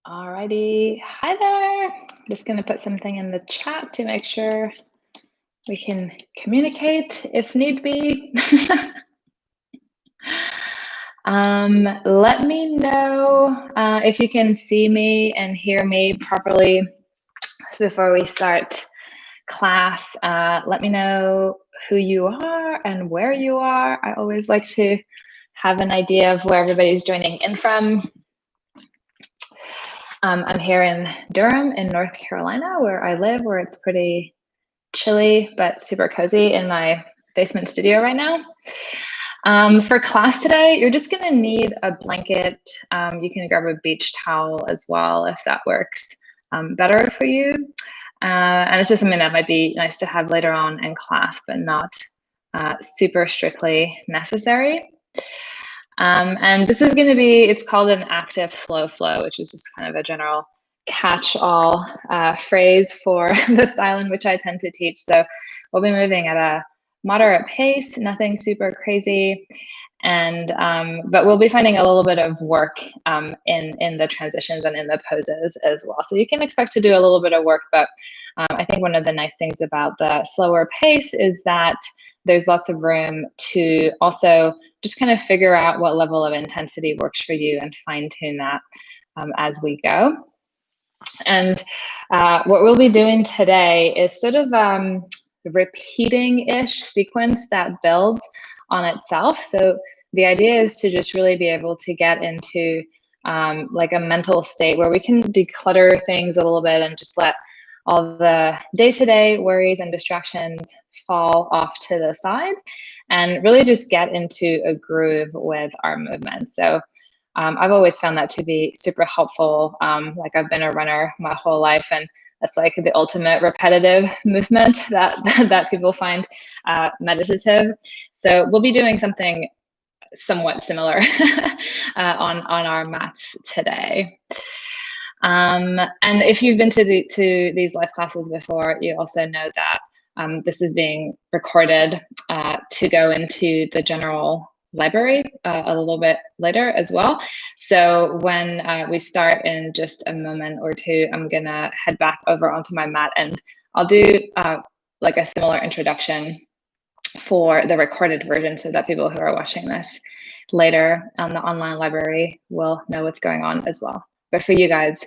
Alrighty, hi there. I'm just going to put something in the chat to make sure we can communicate if need be. Let me know if you can see me and hear me properly before we start class. Let me know who you are and where you are. I always like to have an idea of where everybody's joining in from. I'm here in Durham in North Carolina, where I live, where it's pretty chilly but super cozy in my basement studio right now. For class today, you're just gonna need a blanket. You can grab a beach towel as well if that works better for you. And it's just something that might be nice to have later on in class, but not super strictly necessary. And this is going to be, it's called an active slow flow, which is just kind of a general catch-all phrase for the style in which I tend to teach. So we'll be moving at a moderate pace, nothing super crazy. And but we'll be finding a little bit of work in the transitions and in the poses as well. So you can expect to do a little bit of work, but I think one of the nice things about the slower pace is that there's lots of room to also just kind of figure out what level of intensity works for you and fine tune that as we go. And what we'll be doing today is sort of repeating-ish sequence that builds on itself. So the idea is to just really be able to get into like a mental state where we can declutter things a little bit and just let all the day-to-day worries and distractions fall off to the side and really just get into a groove with our movement. So I've always found that to be super helpful. Like I've been a runner my whole life, and that's like the ultimate repetitive movement that people find meditative. So we'll be doing something somewhat similar on our mats today. And if you've been to these live classes before, you also know that this is being recorded to go into the general library a little bit later as well. So when we start in just a moment or two, I'm gonna head back over onto my mat and I'll do like a similar introduction for the recorded version so that people who are watching this later on the online library will know what's going on as well. But for you guys,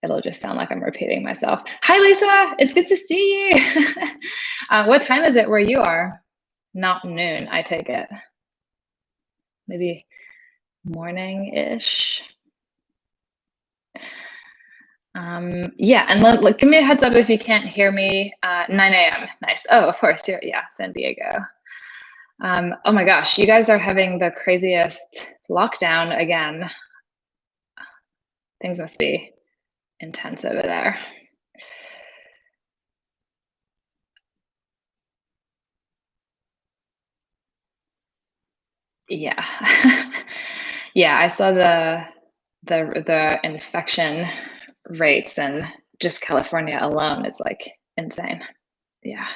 it'll just sound like I'm repeating myself. Hi, Lisa, it's good to see you. What time is it where you are? Not noon, I take it. Maybe morning-ish. Yeah, and give me a heads up if you can't hear me. 9 a.m. Nice. Oh, of course, yeah, San Diego. Oh my gosh, you guys are having the craziest lockdown again. Things must be intense over there. Yeah. Yeah, I saw the infection rates, and just California alone is like insane. Yeah.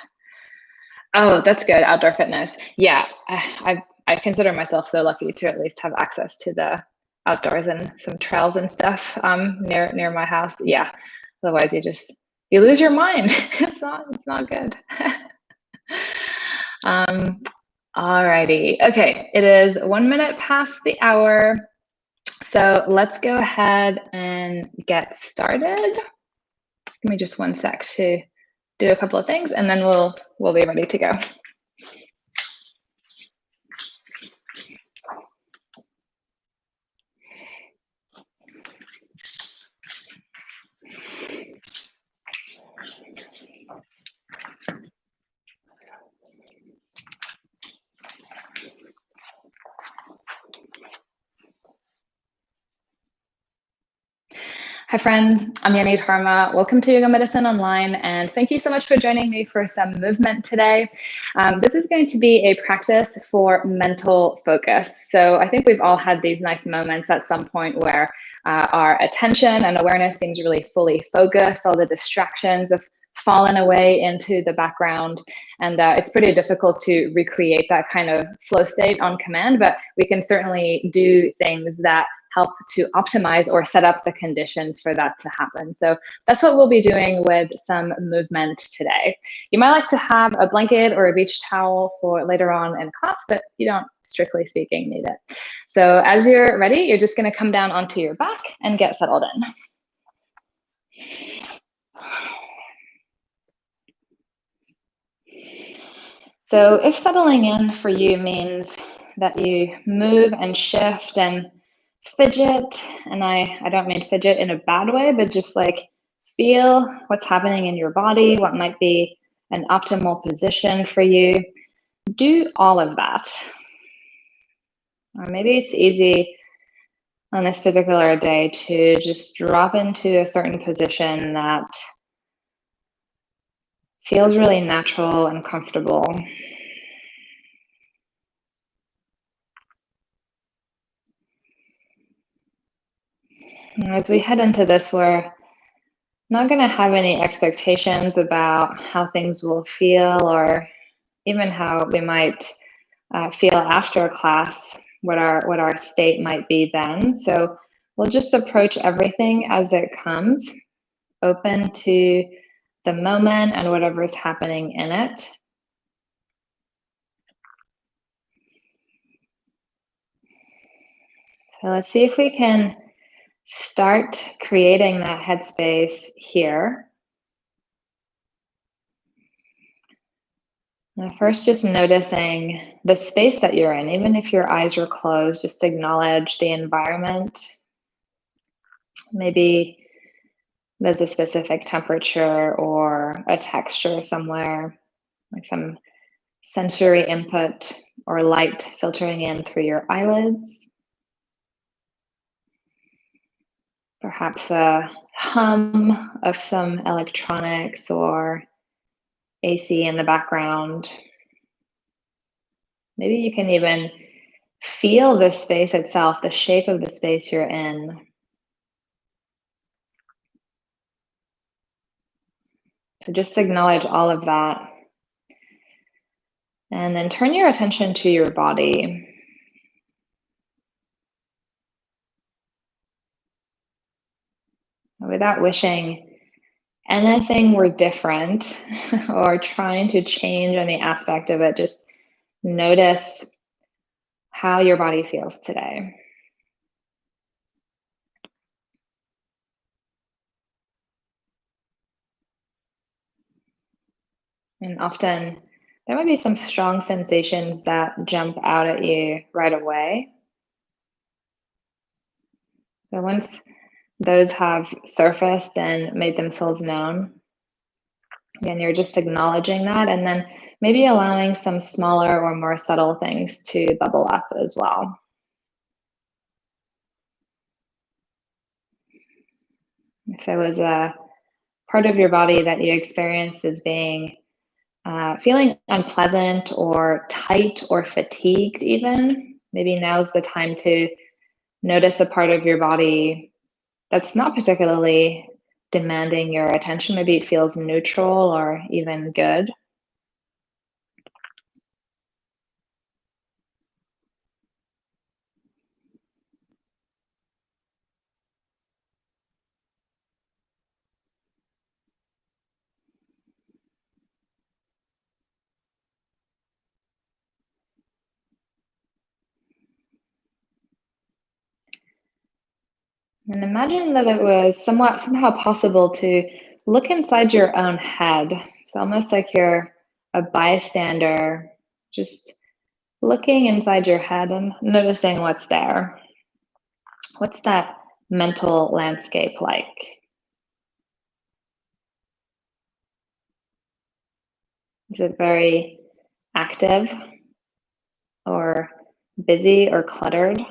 Oh, that's good. Outdoor fitness. Yeah, I consider myself so lucky to at least have access to the outdoors and some trails and stuff near my house. Yeah. Otherwise, you lose your mind. It's not good. Alrighty. Okay, it is 1 minute past the hour. So let's go ahead and get started. Give me just 1 sec to do a couple of things, and then we'll be ready to go. Hi friends, I'm Yani Dharma. Welcome to Yoga Medicine Online, and thank you so much for joining me for some movement today. This is going to be a practice for mental focus. So I think we've all had these nice moments at some point where our attention and awareness seems really fully focused. All the distractions have fallen away into the background. And it's pretty difficult to recreate that kind of flow state on command, but we can certainly do things that help to optimize or set up the conditions for that to happen. So that's what we'll be doing with some movement today. You might like to have a blanket or a beach towel for later on in class, but you don't, strictly speaking, need it. So as you're ready, you're just going to come down onto your back and get settled in. So if settling in for you means that you move and shift and fidget, and I don't mean fidget in a bad way, but just like feel what's happening in your body, what might be an optimal position for you, do all of that. Or maybe it's easy on this particular day to just drop into a certain position that feels really natural and comfortable. As we head into this, we're not going to have any expectations about how things will feel or even how we might feel after class, what our state might be then. So we'll just approach everything as it comes, open to the moment and whatever is happening in it. So let's see if we can start creating that headspace here. Now first, just noticing the space that you're in, even if your eyes are closed, just acknowledge the environment. Maybe there's a specific temperature or a texture somewhere, like some sensory input or light filtering in through your eyelids. Perhaps a hum of some electronics or AC in the background. Maybe you can even feel the space itself, the shape of the space you're in. So just acknowledge all of that. And then turn your attention to your body. Without wishing anything were different or trying to change any aspect of it, just notice how your body feels today. And often there might be some strong sensations that jump out at you right away. So once those have surfaced and made themselves known, again, you're just acknowledging that and then maybe allowing some smaller or more subtle things to bubble up as well. If there was a part of your body that you experienced as being feeling unpleasant or tight or fatigued even, maybe now's the time to notice a part of your body that's not particularly demanding your attention. Maybe it feels neutral or even good. And imagine that it was somehow possible to look inside your own head. It's almost like you're a bystander, just looking inside your head and noticing what's there. What's that mental landscape like? Is it very active or busy or cluttered?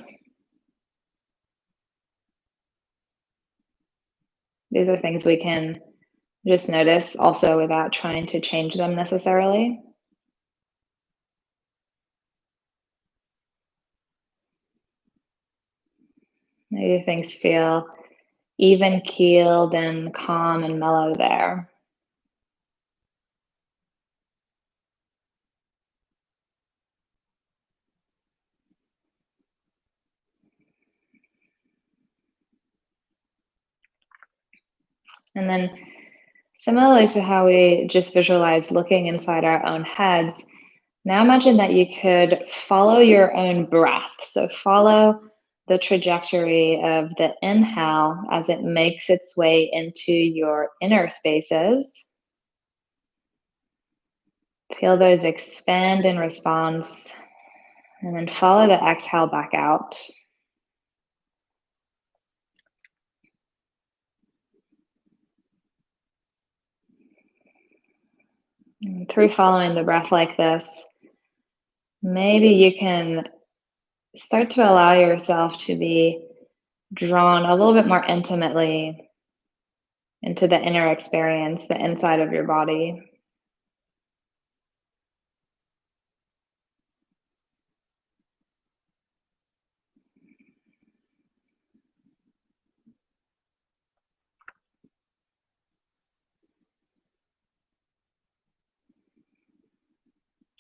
These are things we can just notice also without trying to change them necessarily. Maybe things feel even keeled and calm and mellow there. And then similarly to how we just visualize looking inside our own heads, now imagine that you could follow your own breath. So follow the trajectory of the inhale as it makes its way into your inner spaces. Feel those expand in response, and then follow the exhale back out. And through following the breath like this, maybe you can start to allow yourself to be drawn a little bit more intimately into the inner experience, the inside of your body.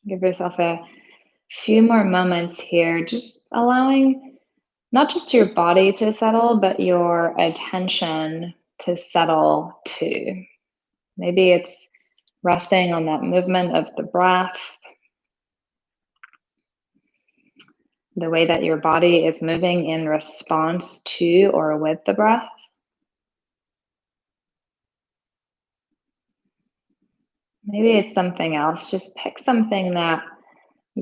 Give yourself a few more moments here, just allowing not just your body to settle, but your attention to settle too. Maybe it's resting on that movement of the breath, the way that your body is moving in response to or with the breath. Maybe it's something else. Just pick something that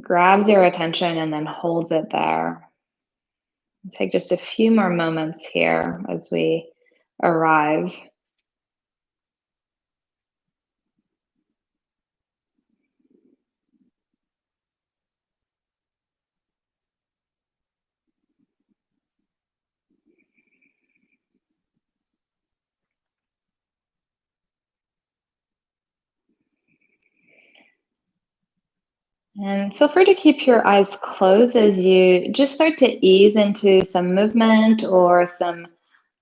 grabs your attention and then holds it there. Take just a few more moments here as we arrive. And feel free to keep your eyes closed as you just start to ease into some movement or some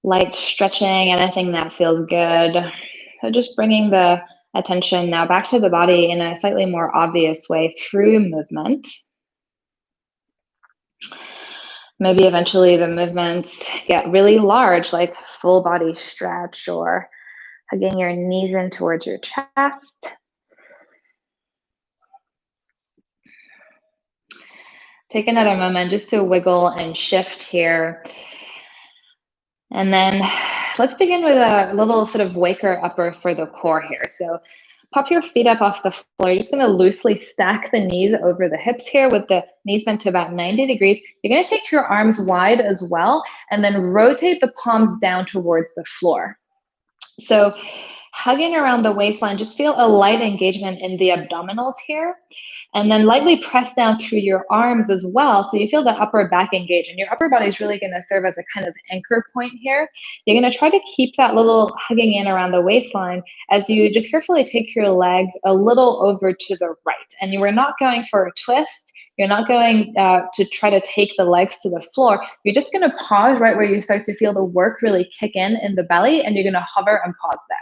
light stretching, anything that feels good. So just bringing the attention now back to the body in a slightly more obvious way through movement. Maybe eventually the movements get really large, like full body stretch or hugging your knees in towards your chest. Take another moment just to wiggle and shift here. And then let's begin with a little sort of waker upper for the core here. So pop your feet up off the floor. You're just going to loosely stack the knees over the hips here with the knees bent to about 90 degrees. You're going to take your arms wide as well, and then rotate the palms down towards the floor. So hugging around the waistline, just feel a light engagement in the abdominals here. And then lightly press down through your arms as well. So you feel the upper back engage. And your upper body is really going to serve as a kind of anchor point here. You're going to try to keep that little hugging in around the waistline as you just carefully take your legs a little over to the right. And you are not going for a twist. You're not going to try to take the legs to the floor. You're just going to pause right where you start to feel the work really kick in the belly, and you're going to hover and pause there.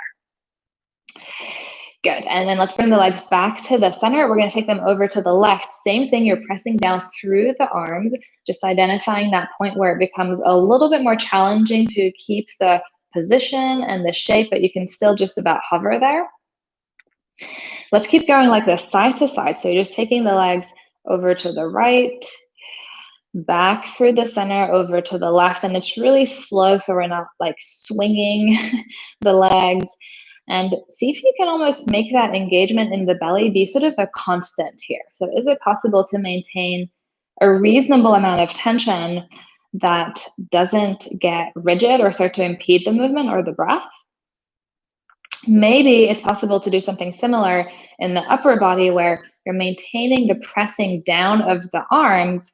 Good. And then let's bring the legs back to the center. We're going to take them over to the left. Same thing. You're pressing down through the arms, just identifying that point where it becomes a little bit more challenging to keep the position and the shape, but you can still just about hover there. Let's keep going like this, side to side. So you're just taking the legs over to the right, back through the center, over to the left. And it's really slow, so we're not like swinging the legs. And see if you can almost make that engagement in the belly be sort of a constant here. So is it possible to maintain a reasonable amount of tension that doesn't get rigid or start to impede the movement or the breath? Maybe it's possible to do something similar in the upper body where you're maintaining the pressing down of the arms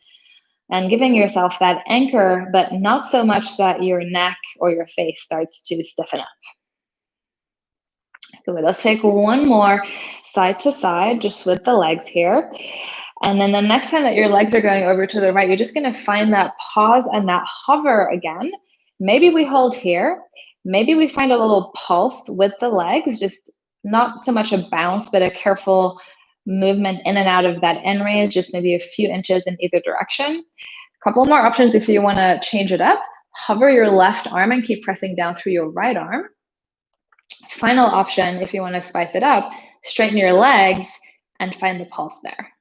and giving yourself that anchor, but not so much that your neck or your face starts to stiffen up. So let's take one more side to side, just with the legs here. And then the next time that your legs are going over to the right, you're just going to find that pause and that hover again. Maybe we hold here. Maybe we find a little pulse with the legs, just not so much a bounce, but a careful movement in and out of that end range, just maybe a few inches in either direction. A couple more options if you want to change it up. Hover your left arm and keep pressing down through your right arm. Final option, if you want to spice it up, straighten your legs and find the pulse there.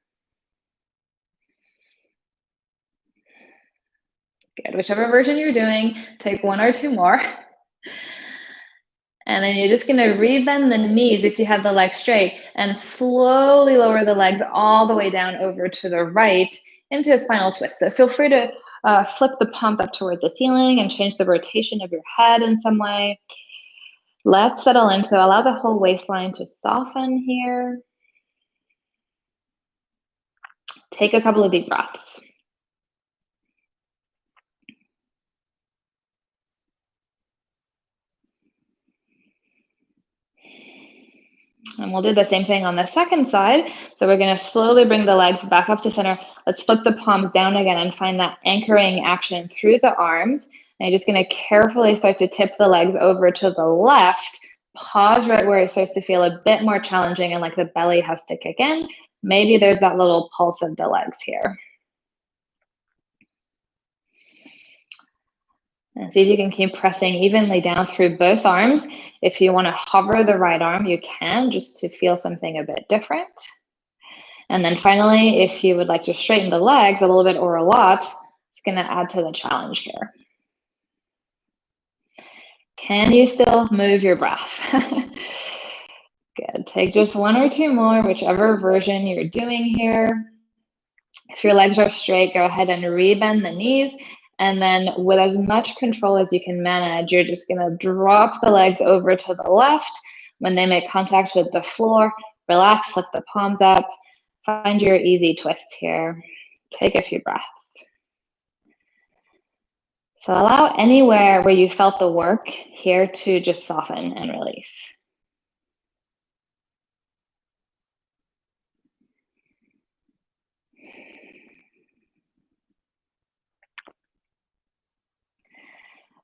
Good. Whichever version you're doing, take one or two more. And then you're just going to rebend the knees if you have the legs straight and slowly lower the legs all the way down over to the right into a spinal twist. So feel free to flip the palms up towards the ceiling and change the rotation of your head in some way. Let's settle in. So allow the whole waistline to soften here. Take a couple of deep breaths. And we'll do the same thing on the second side. So we're going to slowly bring the legs back up to center. Let's flip the palms down again and find that anchoring action through the arms. And you're just going to carefully start to tip the legs over to the left. Pause right where it starts to feel a bit more challenging and like the belly has to kick in. Maybe there's that little pulse of the legs here. And see if you can keep pressing evenly down through both arms. If you want to hover the right arm, you can, just to feel something a bit different. And then finally, if you would like to straighten the legs a little bit or a lot, it's going to add to the challenge here. Can you still move your breath? Good. Take just one or two more, whichever version you're doing here. If your legs are straight, go ahead and rebend the knees. And then with as much control as you can manage, you're just going to drop the legs over to the left. When they make contact with the floor, relax, lift the palms up. Find your easy twist here. Take a few breaths. So allow anywhere where you felt the work here to just soften and release.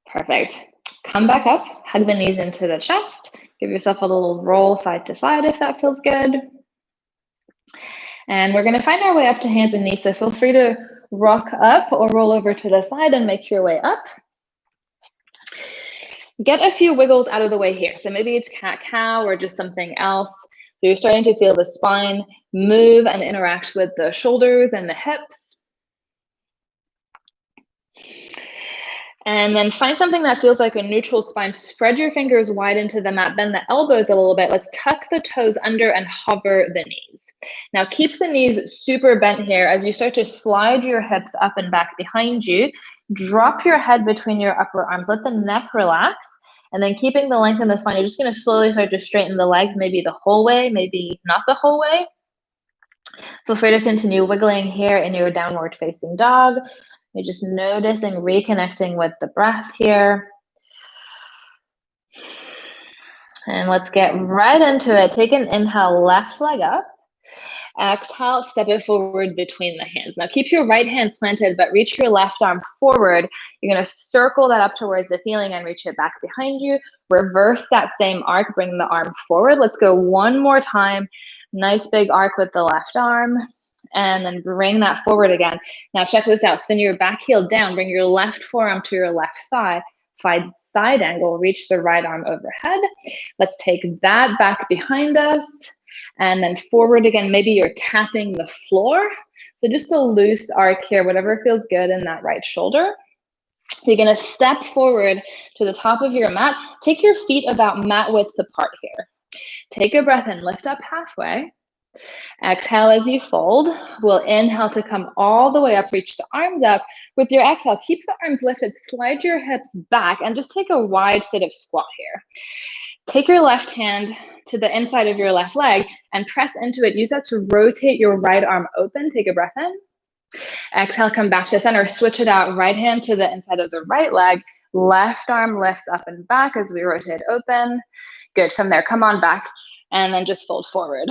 Perfect. Come back up, hug the knees into the chest. Give yourself a little roll side to side if that feels good. And we're going to find our way up to hands and knees. So feel free to rock up or roll over to the side and make your way up. Get a few wiggles out of the way here. So maybe it's cat-cow or just something else. So you're starting to feel the spine move and interact with the shoulders and the hips. And then find something that feels like a neutral spine. Spread your fingers wide into the mat, bend the elbows a little bit. Let's tuck the toes under and hover the knees. Now keep the knees super bent here as you start to slide your hips up and back behind you. Drop your head between your upper arms. Let the neck relax. And then keeping the length in the spine, you're just going to slowly start to straighten the legs, maybe the whole way, maybe not the whole way. Feel free to continue wiggling here in your downward facing dog. You're just noticing, reconnecting with the breath here. And let's get right into it. Take an inhale, left leg up. Exhale, step it forward between the hands. Now keep your right hand planted, but reach your left arm forward. You're going to circle that up towards the ceiling and reach it back behind you. Reverse that same arc, bring the arm forward. Let's go one more time. Nice big arc with the left arm. And then bring that forward again. Now check this out. Spin your back heel down. Bring your left forearm to your left side. Find side angle. Reach the right arm overhead. Let's take that back behind us. And then forward again. Maybe you're tapping the floor. So just a loose arc here. Whatever feels good in that right shoulder. You're going to step forward to the top of your mat. Take your feet about mat width apart here. Take a breath in. Lift up halfway. Exhale as you fold. We'll inhale to come all the way up, reach the arms up. With your exhale, keep the arms lifted, slide your hips back, and just take a wide seated squat here. Take your left hand to the inside of your left leg and press into it. Use that to rotate your right arm open. Take a breath in. Exhale, come back to center. Switch it out. Right hand to the inside of the right leg. Left arm lifts up and back as we rotate open. Good. From there, come on back and then just fold forward.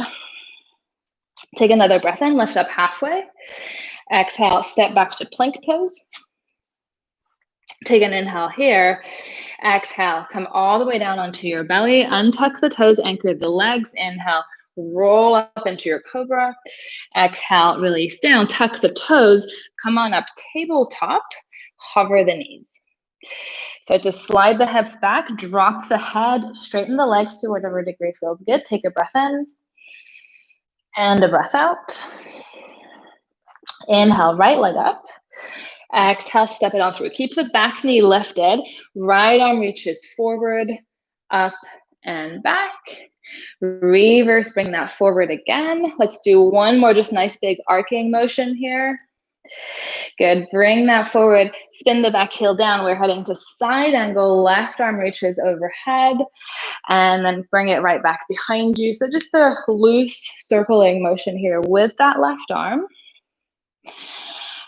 Take another breath in, lift up halfway. Exhale, step back to plank pose. Take an inhale here. Exhale, come all the way down onto your belly. Untuck the toes, anchor the legs. Inhale, roll up into your cobra. Exhale, release down, tuck the toes. Come on up, tabletop. Hover the knees. So to slide the hips back, drop the head, straighten the legs to whatever degree feels good. Take a breath in and a breath out. Inhale, right leg up. Exhale, step it on through. Keep the back knee lifted. Right arm reaches forward, up, and back. Reverse, bring that forward again. Let's do one more, just nice big arcing motion here. Good, bring that forward, spin the back heel down. We're heading to side angle, left arm reaches overhead, and then bring it right back behind you. So just a loose circling motion here with that left arm.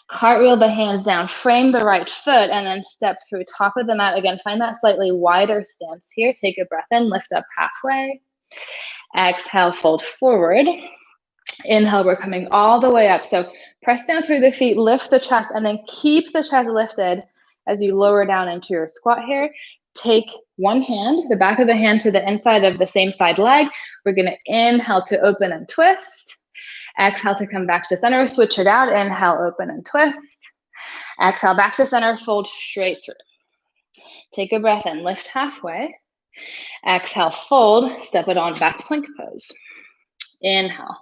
Cartwheel the hands down, frame the right foot, and then step through top of the mat. Again, find that slightly wider stance here. Take a breath in, lift up halfway. Exhale, fold forward. Inhale, we're coming all the way up. So press down through the feet, lift the chest, and then keep the chest lifted as you lower down into your squat here. Take one hand, the back of the hand to the inside of the same side leg. We're going to inhale to open and twist. Exhale to come back to center, switch it out. Inhale, open and twist. Exhale, back to center, fold straight through. Take a breath in, lift halfway. Exhale, fold, step it on back plank pose. Inhale.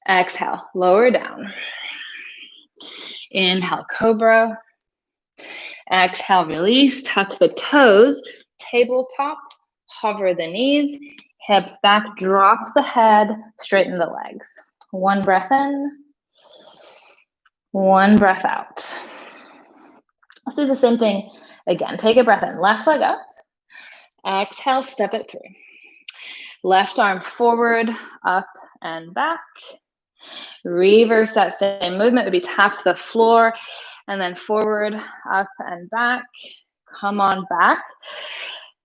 Exhale, lower down. Inhale, cobra. Exhale, release, tuck the toes, tabletop, hover the knees, hips back, drop the head, straighten the legs. One breath in, one breath out. Let's do the same thing again. Take a breath in, left leg up. Exhale, step it through. Left arm forward, up and back. Reverse that same movement, maybe tap the floor and then forward, up and back. Come on back.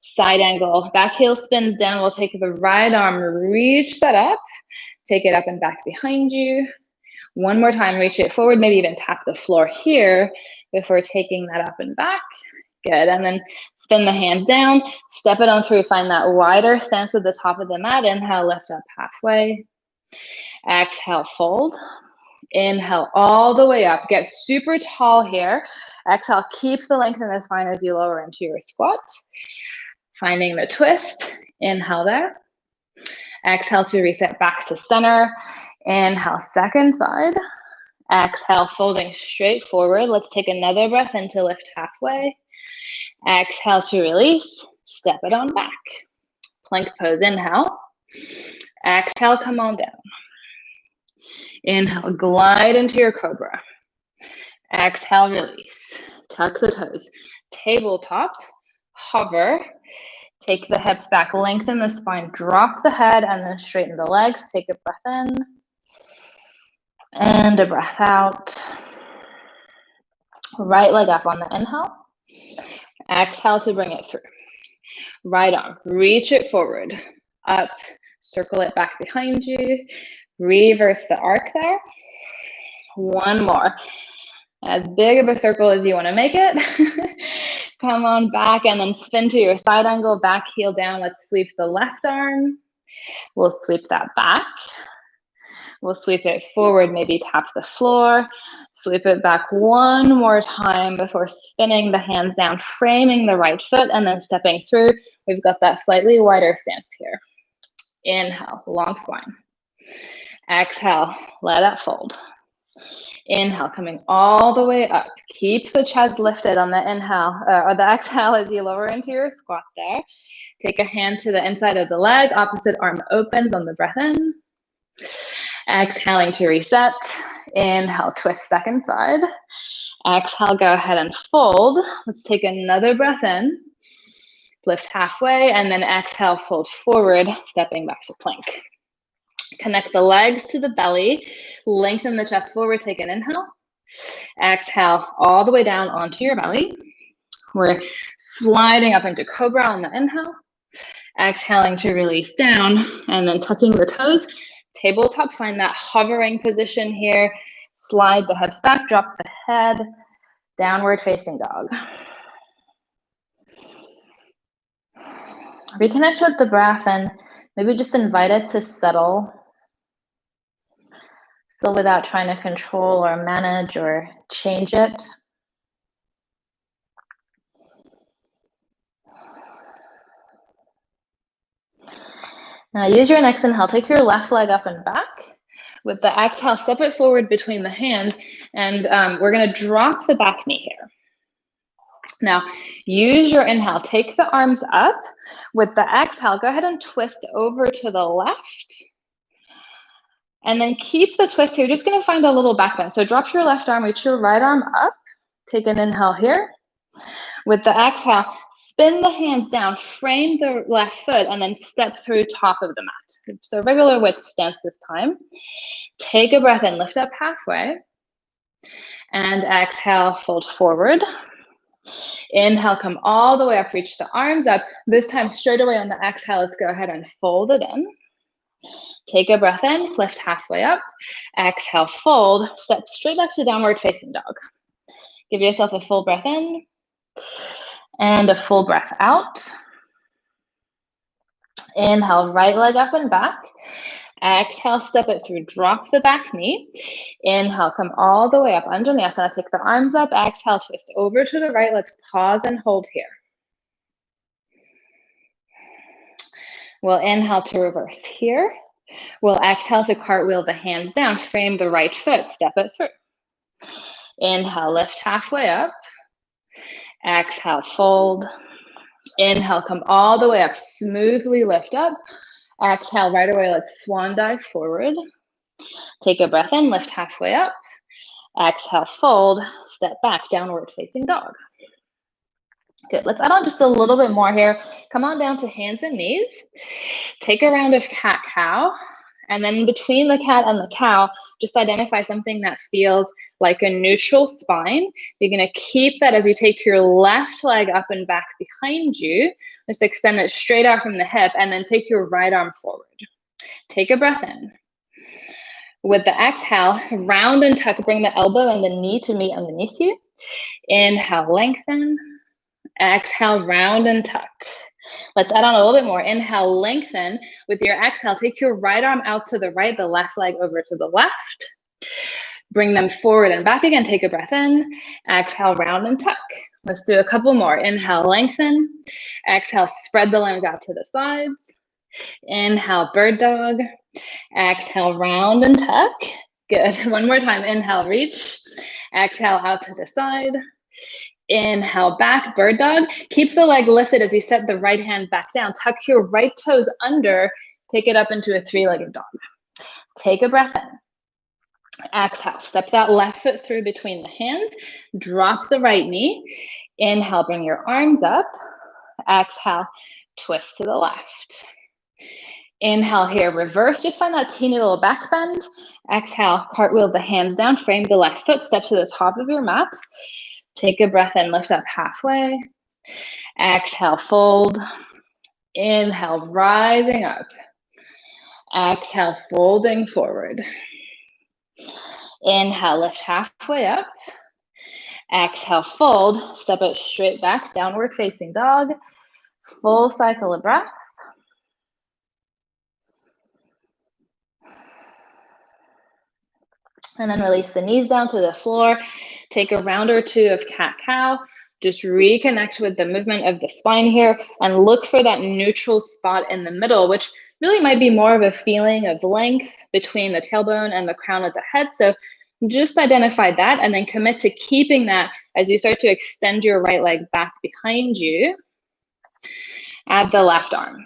Side angle, back heel spins down. We'll take the right arm, reach that up. Take it up and back behind you. One more time, reach it forward, maybe even tap the floor here before taking that up and back. Good, and then spin the hands down, step it on through, find that wider stance at the top of the mat. Inhale, lift up halfway. Exhale, fold. Inhale, all the way up. Get super tall here. Exhale, keep the length in the spine as you lower into your squat. Finding the twist. Inhale there. Exhale to reset back to center. Inhale, second side. Exhale, folding straight forward. Let's take another breath in to lift halfway. Exhale to release. Step it on back. Plank pose, inhale. Exhale, come on down. Inhale, glide into your cobra. Exhale, release. Tuck the toes. Tabletop, hover. Take the hips back, lengthen the spine, drop the head, and then straighten the legs. Take a breath in and a breath out. Right leg up on the inhale. Exhale to bring it through. Right arm, reach it forward, up, circle it back behind you. Reverse the arc there. One more. As big of a circle as you want to make it. Come on back and then spin to your side angle, back heel down. Let's sweep the left arm. We'll sweep that back. We'll sweep it forward, maybe tap the floor. Sweep it back one more time before spinning the hands down, framing the right foot, and then stepping through. We've got that slightly wider stance here. Inhale, long spine. Exhale, let it fold. Inhale, coming all the way up. Keep the chest lifted on the inhale, or the exhale as you lower into your squat there. Take a hand to the inside of the leg, opposite arm opens on the breath in. Exhaling to reset. Inhale, twist second side. Exhale, go ahead and fold. Let's take another breath in. Lift halfway, and then exhale, fold forward, stepping back to plank. Connect the legs to the belly, lengthen the chest forward, take an inhale. Exhale all the way down onto your belly. We're sliding up into cobra on the inhale. Exhaling to release down, and then tucking the toes. Tabletop, find that hovering position here. Slide the hips back, drop the head, downward facing dog. Reconnect with the breath and maybe just invite it to settle. Still without trying to control or manage or change it. Now use your next inhale. Take your left leg up and back. With the exhale, step it forward between the hands, and we're going to drop the back knee here. Now, use your inhale. Take the arms up. With the exhale, go ahead and twist over to the left. And then keep the twist here. You're just going to find a little back bend. So drop your left arm, reach your right arm up. Take an inhale here. With the exhale, spin the hands down, frame the left foot, and then step through top of the mat. So regular width stance this time. Take a breath in, lift up halfway. And exhale, fold forward. Inhale, come all the way up, reach the arms up. This time, straight away on the exhale, let's go ahead and fold it in. Take a breath in, lift halfway up. Exhale, fold, step straight back to downward facing dog. Give yourself a full breath in and a full breath out. Inhale, right leg up and back. Exhale, step it through, drop the back knee. Inhale, come all the way up, Anjaneyasana, take the arms up. Exhale, twist over to the right. Let's pause and hold here. We'll inhale to reverse here. We'll exhale to cartwheel the hands down, frame the right foot, step it through. Inhale, lift halfway up. Exhale, fold. Inhale, come all the way up, smoothly lift up. Exhale, right away, let's swan dive forward. Take a breath in, lift halfway up. Exhale, fold, step back, downward facing dog. Good, let's add on just a little bit more here. Come on down to hands and knees. Take a round of cat-cow. And then between the cat and the cow, just identify something that feels like a neutral spine. You're going to keep that as you take your left leg up and back behind you. Just extend it straight out from the hip and then take your right arm forward. Take a breath in. With the exhale, round and tuck. Bring the elbow and the knee to meet underneath you. Inhale, lengthen. Exhale, round and tuck. Let's add on a little bit more. Inhale, lengthen. With your exhale, take your right arm out to the right, the left leg over to the left. Bring them forward and back again. Take a breath in. Exhale, round and tuck. Let's do a couple more. Inhale, lengthen. Exhale, spread the limbs out to the sides. Inhale, bird dog. Exhale, round and tuck. Good. One more time. Inhale, reach. Exhale, out to the side. Inhale, back, bird dog. Keep the leg lifted as you set the right hand back down. Tuck your right toes under. Take it up into a three-legged dog. Take a breath in. Exhale, step that left foot through between the hands. Drop the right knee. Inhale, bring your arms up. Exhale, twist to the left. Inhale here, reverse. Just find that teeny little back bend. Exhale, cartwheel the hands down. Frame the left foot. Step to the top of your mat. Take a breath in, lift up halfway. Exhale, fold. Inhale, rising up. Exhale, folding forward. Inhale, lift halfway up. Exhale, fold. Step it straight back, downward facing dog. Full cycle of breath. And then release the knees down to the floor. Take a round or two of cat-cow. Just reconnect with the movement of the spine here and look for that neutral spot in the middle, which really might be more of a feeling of length between the tailbone and the crown of the head. So just identify that and then commit to keeping that as you start to extend your right leg back behind you. Add the left arm.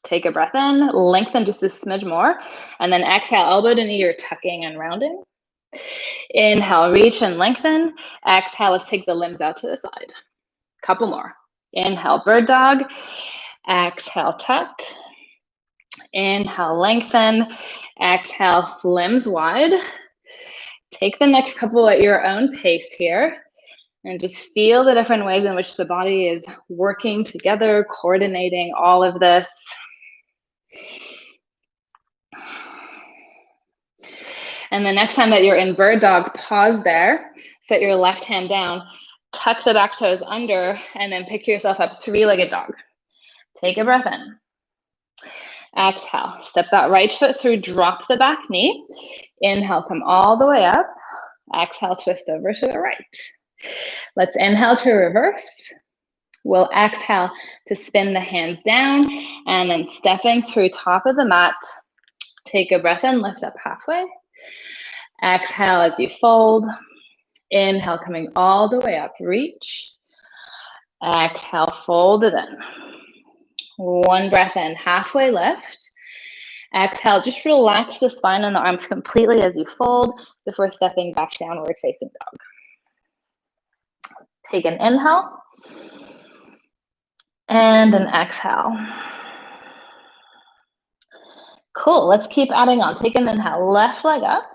Take a breath in, lengthen just a smidge more, and then exhale, elbow to knee, you're tucking and rounding. Inhale, reach and lengthen. Exhale, let's take the limbs out to the side. Couple more. Inhale, bird dog. Exhale, tuck. Inhale, lengthen. Exhale, limbs wide. Take the next couple at your own pace here. And just feel the different ways in which the body is working together, coordinating all of this. And the next time that you're in bird dog, pause there, set your left hand down, tuck the back toes under, and then pick yourself up, three-legged dog. Take a breath in. Exhale, step that right foot through, drop the back knee. Inhale, come all the way up. Exhale, twist over to the right. Let's inhale to reverse. We'll exhale to spin the hands down and then stepping through top of the mat. Take a breath in, lift up halfway. Exhale as you fold. Inhale, coming all the way up, reach. Exhale, fold it in. One breath in, halfway lift. Exhale, just relax the spine and the arms completely as you fold before stepping back downward facing dog. Take an inhale and an exhale. Cool, let's keep adding on. Take an inhale, left leg up.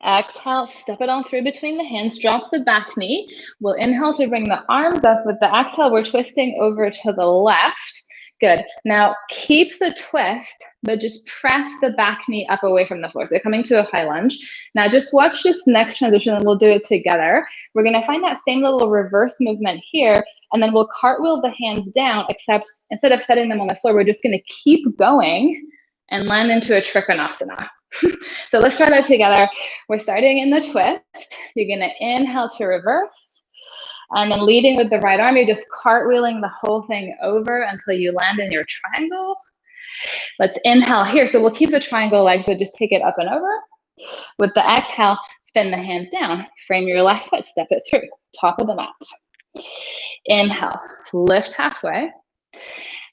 Exhale, step it on through between the hands, drop the back knee. We'll inhale to bring the arms up. With the exhale, we're twisting over to the left. Good. Now keep the twist, but just press the back knee up away from the floor. So coming to a high lunge. Now just watch this next transition and we'll do it together. We're gonna find that same little reverse movement here, and then we'll cartwheel the hands down, except instead of setting them on the floor, we're just gonna keep going and land into a Trikonasana. So let's try that together. We're starting in the twist. You're gonna inhale to reverse, and then leading with the right arm, you're just cartwheeling the whole thing over until you land in your triangle. Let's inhale here. So we'll keep the triangle legs, but just take it up and over. With the exhale, spin the hands down. Frame your left foot, step it through, top of the mat. Inhale, lift halfway.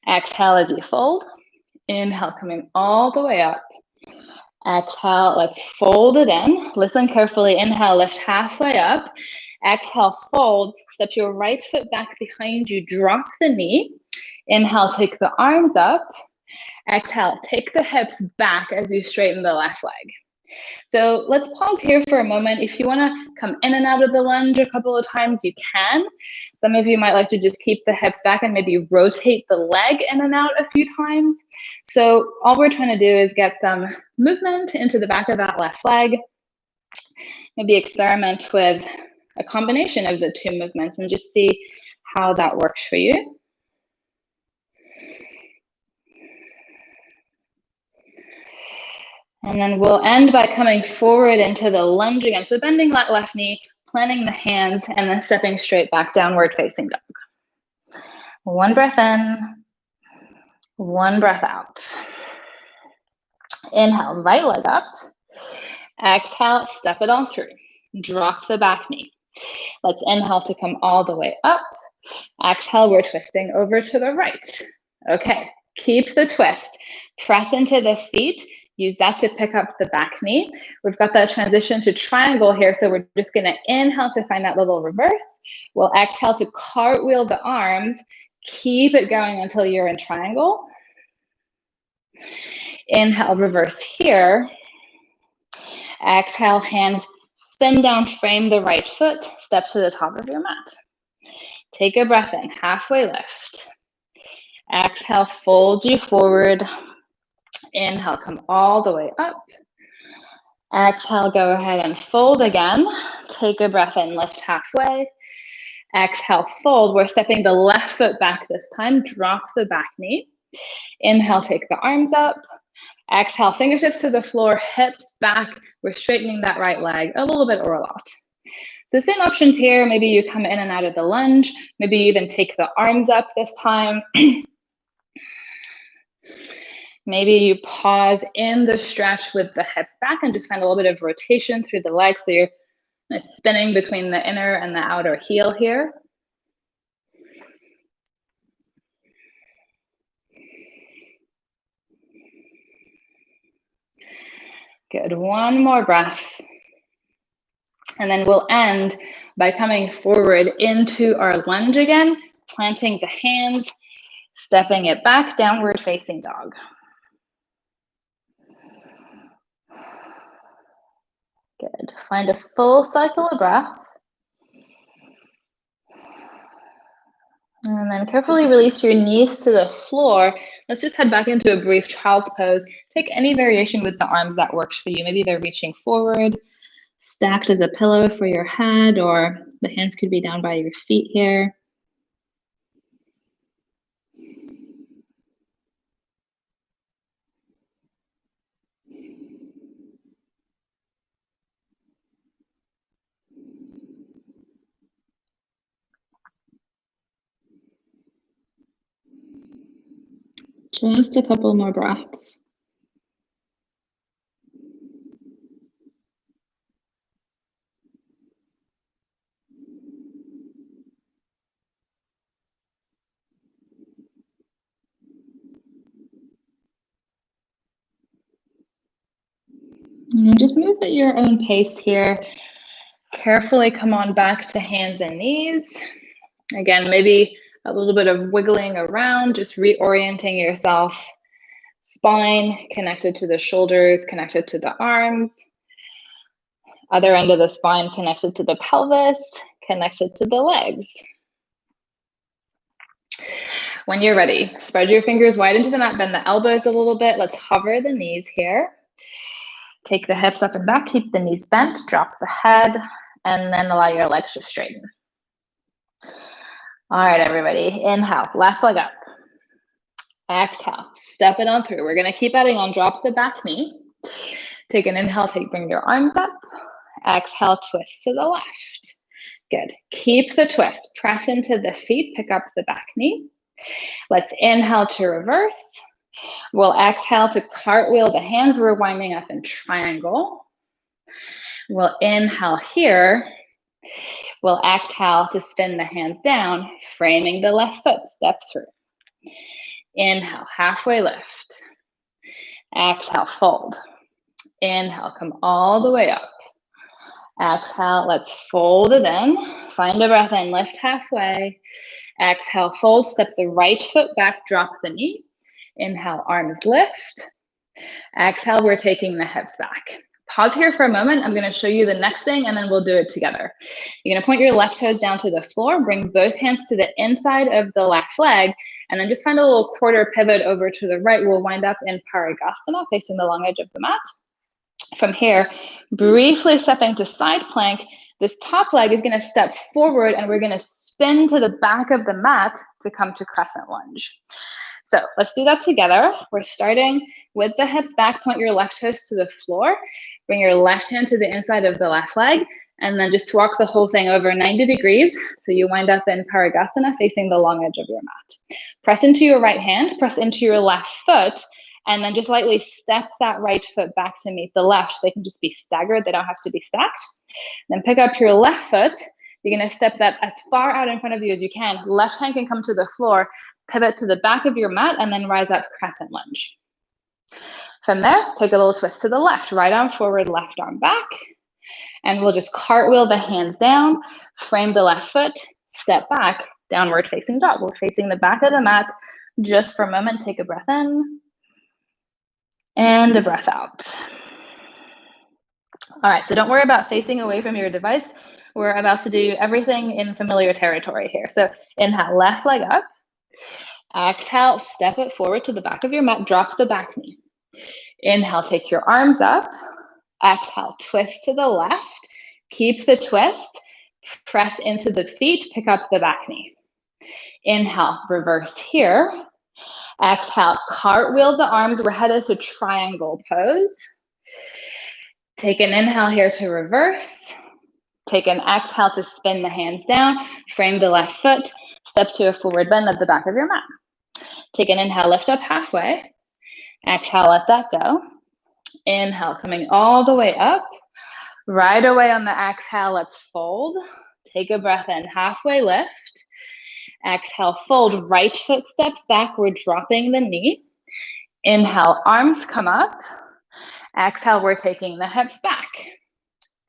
Exhale as you fold. Inhale, coming all the way up. Exhale, let's fold it in. Listen carefully. Inhale, lift halfway up. Exhale, fold. Step your right foot back behind you. Drop the knee. Inhale, take the arms up. Exhale, take the hips back as you straighten the left leg. So let's pause here for a moment. If you want to come in and out of the lunge a couple of times, you can. Some of you might like to just keep the hips back and maybe rotate the leg in and out a few times. So all we're trying to do is get some movement into the back of that left leg. Maybe experiment with a combination of the two movements and just see how that works for you. And then we'll end by coming forward into the lunge again. So bending that left knee, planting the hands, and then stepping straight back, downward facing dog. One breath in, one breath out. Inhale, right leg up. Exhale, step it on through. Drop the back knee. Let's inhale to come all the way up. Exhale, we're twisting over to the right. Okay, keep the twist. Press into the feet. Use that to pick up the back knee. We've got that transition to triangle here, so we're just gonna inhale to find that little reverse. We'll exhale to cartwheel the arms. Keep it going until you're in triangle. Inhale, reverse here. Exhale, hands spin down, frame the right foot, step to the top of your mat. Take a breath in, halfway lift. Exhale, fold you forward. Inhale, come all the way up. Exhale, go ahead and fold again. Take a breath in, lift halfway. Exhale, fold. We're stepping the left foot back this time. Drop the back knee. Inhale, take the arms up. Exhale, fingertips to the floor, hips back. We're straightening that right leg a little bit or a lot. So same options here. Maybe you come in and out of the lunge. Maybe you even take the arms up this time. Maybe you pause in the stretch with the hips back and just find a little bit of rotation through the legs. So you're spinning between the inner and the outer heel here. Good, one more breath. And then we'll end by coming forward into our lunge again, planting the hands, stepping it back, downward facing dog. Good, find a full cycle of breath. And then carefully release your knees to the floor. Let's just head back into a brief child's pose. Take any variation with the arms that works for you. Maybe they're reaching forward, stacked as a pillow for your head, or the hands could be down by your feet here. Just a couple more breaths. And just move at your own pace here. Carefully come on back to hands and knees. Again, maybe a little bit of wiggling around, just reorienting yourself. Spine connected to the shoulders, connected to the arms. Other end of the spine connected to the pelvis, connected to the legs. When you're ready, spread your fingers wide into the mat, bend the elbows a little bit. Let's hover the knees here. Take the hips up and back, keep the knees bent, drop the head, and then allow your legs to straighten. All right, everybody, inhale, left leg up. Exhale, step it on through. We're gonna keep adding on, drop the back knee. Take an inhale, bring your arms up. Exhale, twist to the left. Good, keep the twist, press into the feet, pick up the back knee. Let's inhale to reverse. We'll exhale to cartwheel the hands. We're winding up in triangle. We'll inhale here. We'll exhale to spin the hands down, framing the left foot, step through. Inhale, halfway lift. Exhale, fold. Inhale, come all the way up. Exhale, let's fold it in. Find a breath in, lift halfway. Exhale, fold, step the right foot back, drop the knee. Inhale, arms lift. Exhale, we're taking the hips back. Pause here for a moment. I'm gonna show you the next thing and then we'll do it together. You're gonna point your left toes down to the floor, bring both hands to the inside of the left leg, and then just find a little quarter pivot over to the right. We'll wind up in Parigasana, facing the long edge of the mat. From here, briefly stepping to side plank. This top leg is gonna step forward and we're gonna spin to the back of the mat to come to crescent lunge. So let's do that together. We're starting with the hips back, point your left toes to the floor, bring your left hand to the inside of the left leg, and then just walk the whole thing over 90 degrees. So you wind up in Parigasana, facing the long edge of your mat. Press into your right hand, press into your left foot, and then just lightly step that right foot back to meet the left. They can just be staggered, they don't have to be stacked. Then pick up your left foot. You're gonna step that as far out in front of you as you can. Left hand can come to the floor, pivot to the back of your mat, and then rise up crescent lunge. From there, take a little twist to the left, right arm forward, left arm back. And we'll just cartwheel the hands down, frame the left foot, step back, downward facing dog. We're facing the back of the mat. Just for a moment, take a breath in and a breath out. All right, so don't worry about facing away from your device. We're about to do everything in familiar territory here. So inhale, left leg up. Exhale, step it forward to the back of your mat, drop the back knee. Inhale, take your arms up. Exhale, twist to the left. Keep the twist. Press into the feet, pick up the back knee. Inhale, reverse here. Exhale, cartwheel the arms. We're headed to triangle pose. Take an inhale here to reverse. Take an exhale to spin the hands down. Frame the left foot. Step to a forward bend at the back of your mat. Take an inhale, lift up halfway. Exhale, let that go. Inhale, coming all the way up. Right away on the exhale, let's fold. Take a breath in, halfway lift. Exhale, fold, right foot steps back. We're dropping the knee. Inhale, arms come up. Exhale, we're taking the hips back.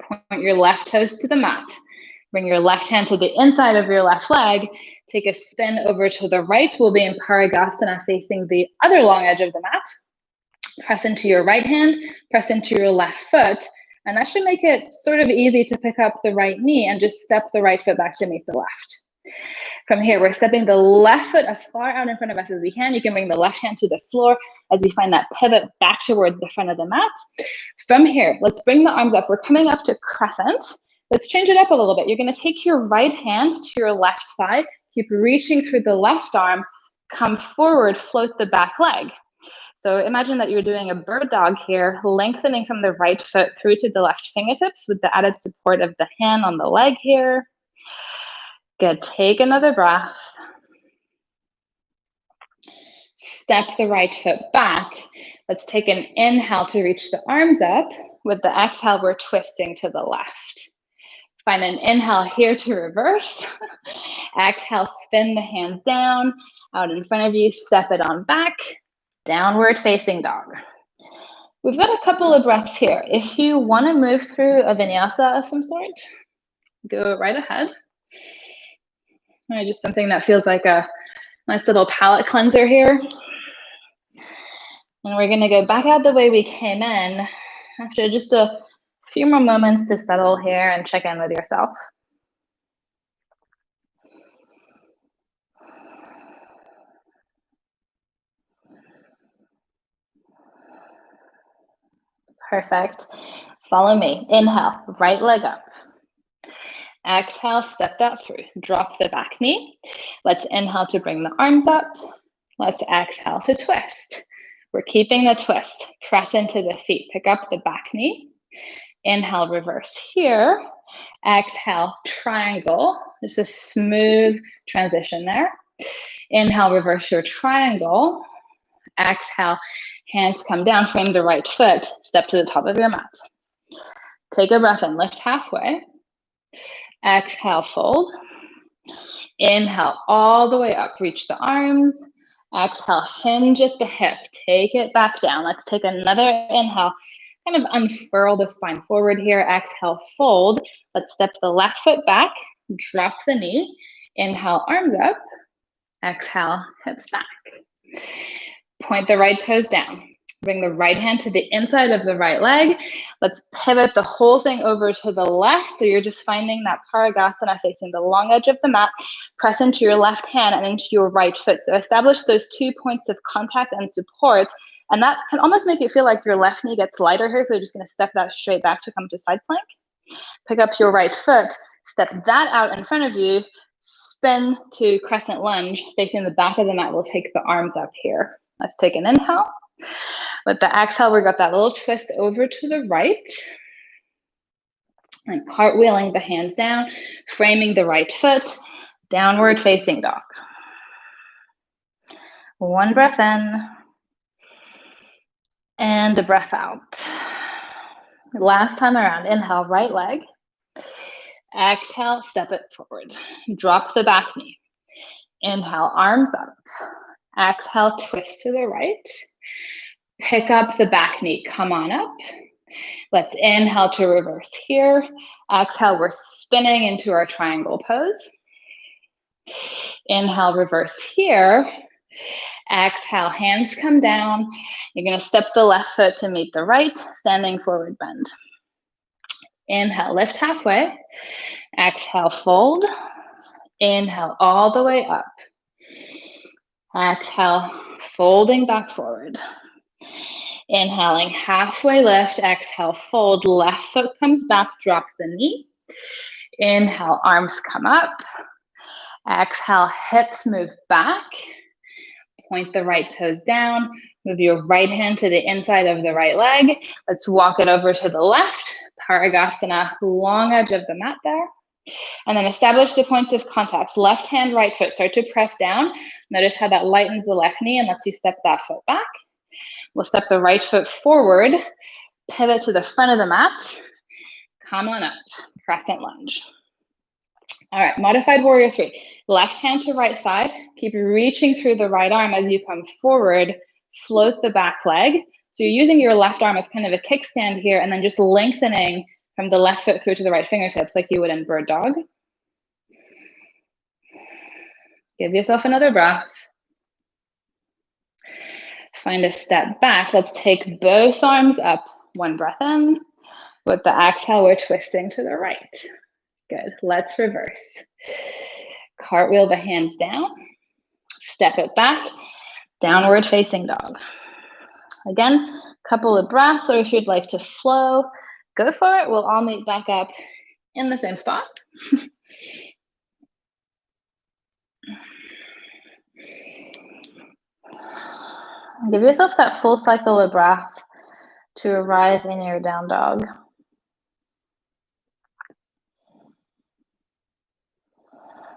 Point your left toes to the mat. Bring your left hand to the inside of your left leg. Take a spin over to the right. We'll be in Parigasana, facing the other long edge of the mat. Press into your right hand, press into your left foot, and that should make it sort of easy to pick up the right knee and just step the right foot back to meet the left. From here, we're stepping the left foot as far out in front of us as we can. You can bring the left hand to the floor as you find that pivot back towards the front of the mat. From here, let's bring the arms up. We're coming up to crescent. Let's change it up a little bit. You're gonna take your right hand to your left thigh, keep reaching through the left arm, come forward, float the back leg. So imagine that you're doing a bird dog here, lengthening from the right foot through to the left fingertips with the added support of the hand on the leg here. Good, take another breath. step the right foot back. Let's take an inhale to reach the arms up. With the exhale, we're twisting to the left. Find an inhale here to reverse. Exhale, spin the hands down, out in front of you, step it on back, downward facing dog. We've got a couple of breaths here. If you want to move through a vinyasa of some sort, go right ahead. Just something that feels like a nice little palate cleanser here. And we're going to go back out the way we came in after just a few more moments to settle here and check in with yourself. Perfect. Follow me. Inhale, right leg up. Exhale, step that through. Drop the back knee. Let's inhale to bring the arms up. Let's exhale to twist. We're keeping the twist. Press into the feet. Pick up the back knee. Inhale, reverse here. Exhale, triangle. Just a smooth transition there. Inhale, reverse your triangle. Exhale, hands come down, frame the right foot, step to the top of your mat. Take a breath in, lift halfway. Exhale, fold. Inhale, all the way up, reach the arms. Exhale, hinge at the hip, take it back down. Let's take another inhale, kind of unfurl the spine forward here. Exhale, fold. Let's step the left foot back, drop the knee. Inhale, arms up. Exhale, hips back. Point the right toes down. Bring the right hand to the inside of the right leg. Let's pivot the whole thing over to the left. So you're just finding that Parigasana facing the long edge of the mat. Press into your left hand and into your right foot. So establish those 2 points of contact and support. And that can almost make it feel like your left knee gets lighter here. So you're just going to step that straight back to come to side plank. Pick up your right foot. Step that out in front of you. Spin to crescent lunge. Facing the back of the mat, we'll take the arms up here. Let's take an inhale. With the exhale, we've got that little twist over to the right. And cartwheeling the hands down, framing the right foot, downward facing dog. One breath in. And a breath out. Last time around, inhale, right leg. Exhale, step it forward. Drop the back knee. Inhale, arms up. Exhale, twist to the right. Pick up the back knee, come on up. Let's inhale to reverse here. Exhale, we're spinning into our triangle pose. Inhale, reverse here. Exhale, hands come down. You're going to step the left foot to meet the right, standing forward bend. Inhale, lift halfway. Exhale, fold. Inhale, all the way up. Exhale, folding back forward. Inhaling, halfway lift. Exhale, fold. Left foot comes back, drop the knee. Inhale, arms come up. Exhale, hips move back. Point the right toes down. Move your right hand to the inside of the right leg. Let's walk it over to the left. Parigasana, long edge of the mat there. And then establish the points of contact. Left hand, right foot. Start to press down. Notice how that lightens the left knee and lets you step that foot back. We'll step the right foot forward. Pivot to the front of the mat. Come on up. Crescent lunge. All right, modified warrior 3. Left hand to right side. Keep reaching through the right arm as you come forward. Float the back leg. So you're using your left arm as kind of a kickstand here and then just lengthening from the left foot through to the right fingertips like you would in bird dog. Give yourself another breath. Find a step back. Let's take both arms up. One breath in. With the exhale, we're twisting to the right. Good. Let's reverse. Cartwheel the hands down. Step it back. Downward facing dog. Again, a couple of breaths, or if you'd like to flow, go for it. We'll all meet back up in the same spot. Give yourself that full cycle of breath to arrive in your down dog.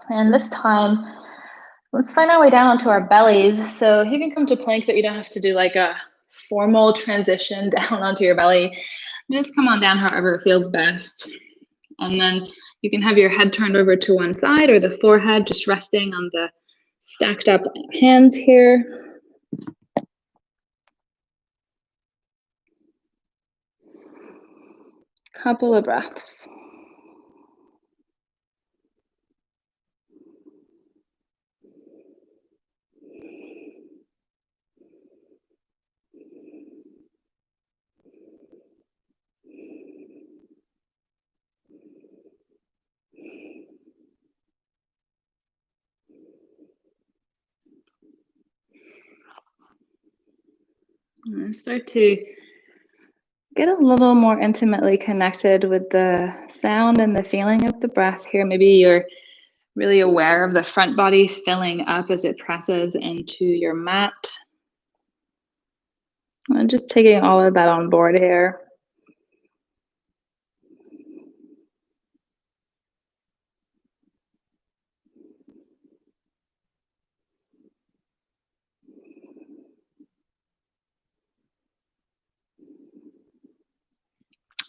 And this time, Let's find our way down onto our bellies. So you can come to plank, but you don't have to do like a formal transition down onto your belly. Just come on down however it feels best. And then you can have your head turned over to one side or the forehead just resting on the stacked up hands here. Couple of breaths. And start to get a little more intimately connected with the sound and the feeling of the breath here. Maybe you're really aware of the front body filling up as it presses into your mat. And just taking all of that on board here.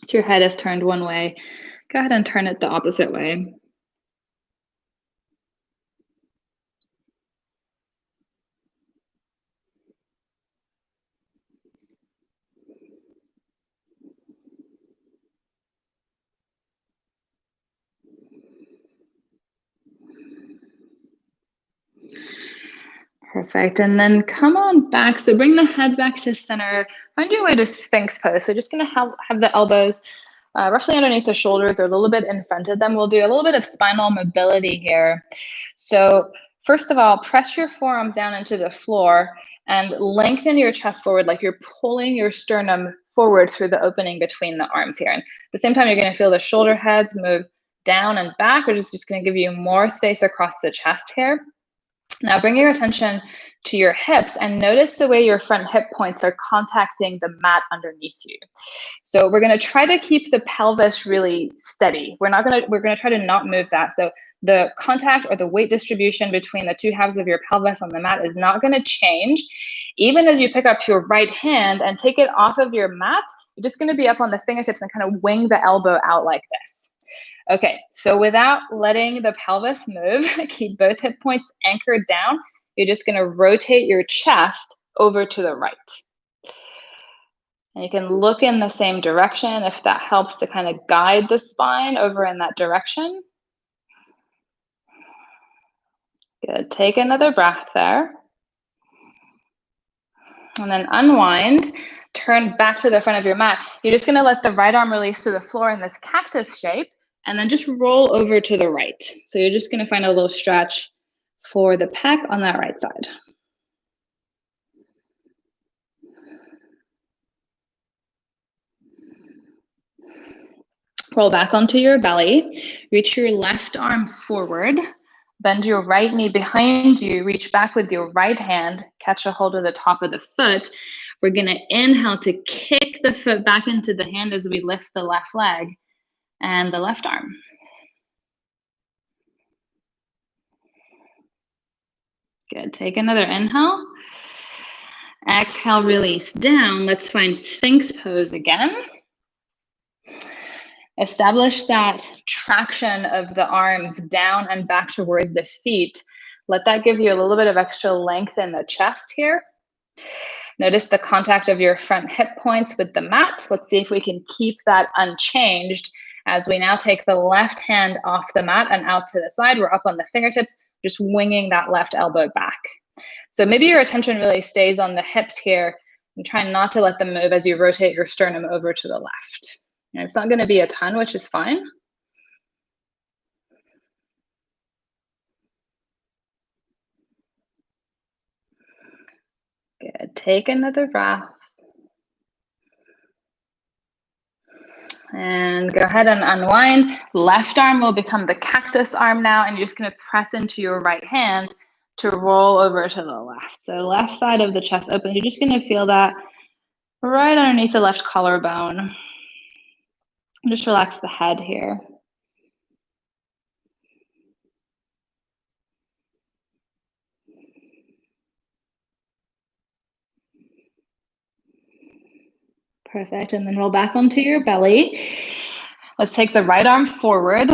If your head is turned one way, go ahead and turn it the opposite way. Perfect. And then come on back. So bring the head back to center. Find your way to Sphinx pose. So just going to have the elbows roughly underneath the shoulders or a little bit in front of them. We'll do a little bit of spinal mobility here. So first of all, press your forearms down into the floor and lengthen your chest forward like you're pulling your sternum forward through the opening between the arms here. And at the same time, you're going to feel the shoulder heads move down and back, which is just going to give you more space across the chest here. Now bring your attention to your hips and notice the way your front hip points are contacting the mat underneath you. So we're going to try to keep the pelvis really steady. We're going to try to not move that. So the contact or the weight distribution between the two halves of your pelvis on the mat is not going to change. Even as you pick up your right hand and take it off of your mat, you're just going to be up on the fingertips and kind of wing the elbow out like this. Okay, so without letting the pelvis move, keep both hip points anchored down. You're just going to rotate your chest over to the right. And you can look in the same direction if that helps to kind of guide the spine over in that direction. Good. Take another breath there. And then unwind. Turn back to the front of your mat. You're just going to let the right arm release to the floor in this cactus shape. And then just roll over to the right. So you're just going to find a little stretch for the pec on that right side. Roll back onto your belly. Reach your left arm forward. Bend your right knee behind you. Reach back with your right hand. Catch a hold of the top of the foot. We're going to inhale to kick the foot back into the hand as we lift the left leg and the left arm. Good. Take another inhale. Exhale, release down. Let's find Sphinx pose again. Establish that traction of the arms down and back towards the feet. Let that give you a little bit of extra length in the chest here. Notice the contact of your front hip points with the mat. Let's see if we can keep that unchanged as we now take the left hand off the mat and out to the side. We're up on the fingertips, just winging that left elbow back. So maybe your attention really stays on the hips here and try not to let them move as you rotate your sternum over to the left. And it's not going to be a ton, which is fine. Good. Take another breath. And go ahead and unwind. Left arm will become the cactus arm now, and you're just going to press into your right hand to roll over to the left. So left side of the chest open. You're just going to feel that right underneath the left collarbone. Just relax the head here. Perfect. And then roll back onto your belly. Let's take the right arm forward,